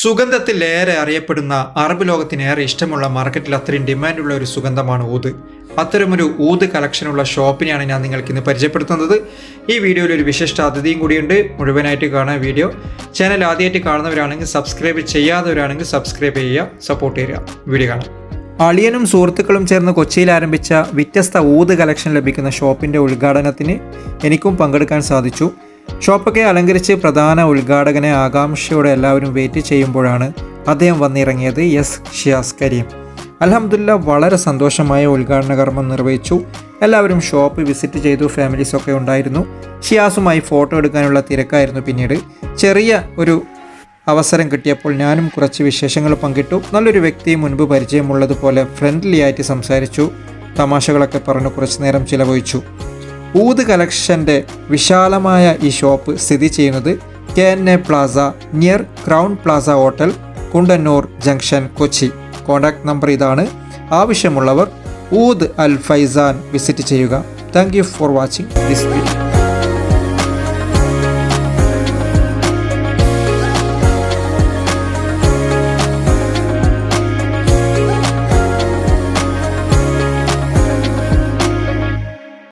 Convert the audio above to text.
സുഗന്ധത്തിലേറെ അറിയപ്പെടുന്ന അറബ് ലോകത്തിനേറെ ഇഷ്ടമുള്ള മാർക്കറ്റിൽ അത്രയും ഡിമാൻഡുള്ള ഒരു സുഗന്ധമാണ് ഊത്. അത്തരമൊരു ഊത് കളക്ഷനുള്ള ഷോപ്പിനെയാണ് ഞാൻ നിങ്ങൾക്ക് ഇന്ന് പരിചയപ്പെടുത്തുന്നത്. ഈ വീഡിയോയിൽ ഒരു വിശിഷ്ട അതിഥിയും കൂടിയുണ്ട്. മുഴുവനായിട്ട് കാണാൻ വീഡിയോ. ചാനൽ ആദ്യമായിട്ട് കാണുന്നവരാണെങ്കിൽ സബ്സ്ക്രൈബ് ചെയ്യാത്തവരാണെങ്കിൽ സബ്സ്ക്രൈബ് ചെയ്യുക, സപ്പോർട്ട് ചെയ്യുക. വീഡിയോ കാണാം. അളിയനും സുഹൃത്തുക്കളും ചേർന്ന് കൊച്ചിയിൽ ആരംഭിച്ച വ്യത്യസ്ത ഊത് കളക്ഷൻ ലഭിക്കുന്ന ഷോപ്പിൻ്റെ ഉദ്ഘാടനത്തിന് എനിക്കും പങ്കെടുക്കാൻ സാധിച്ചു. ഷോപ്പൊക്കെ അലങ്കരിച്ച് പ്രധാന ഉദ്ഘാടകനെ ആകാംക്ഷയോടെ എല്ലാവരും വെയിറ്റ് ചെയ്യുമ്പോഴാണ് അദ്ദേഹം വന്നിറങ്ങിയത്. എസ് ഷിയാസ് കരീം. അൽഹംദുലില്ലാ, വളരെ സന്തോഷമായ ഉദ്ഘാടന കർമ്മം നിർവഹിച്ചു. എല്ലാവരും ഷോപ്പ് വിസിറ്റ് ചെയ്തു. ഫാമിലീസൊക്കെ ഉണ്ടായിരുന്നു. ഷിയാസുമായി ഫോട്ടോ എടുക്കാനുള്ള തിരക്കായിരുന്നു. പിന്നീട് ചെറിയ ഒരു അവസരം കിട്ടിയപ്പോൾ ഞാനും കുറച്ച് വിശേഷങ്ങൾ പങ്കിട്ടു. നല്ലൊരു വ്യക്തി, മുൻപ് പരിചയമുള്ളതുപോലെ ഫ്രണ്ട്ലി ആയിട്ട് സംസാരിച്ചു. തമാശകളൊക്കെ പറഞ്ഞു കുറച്ച് നേരം ചിലവഴിച്ചു. ഊത് കളക്ഷൻ്റെ വിശാലമായ ഈ ഷോപ്പ് സ്ഥിതി ചെയ്യുന്നത് KNA plaza near Crowne Plaza hotel, Kundannoor junction, Kochi. Contact number ഇതാണ്. ആവശ്യമുള്ളവർ ഊത് അൽ ഫൈസാൻ വിസിറ്റ് ചെയ്യുക. Thank you for watching this video.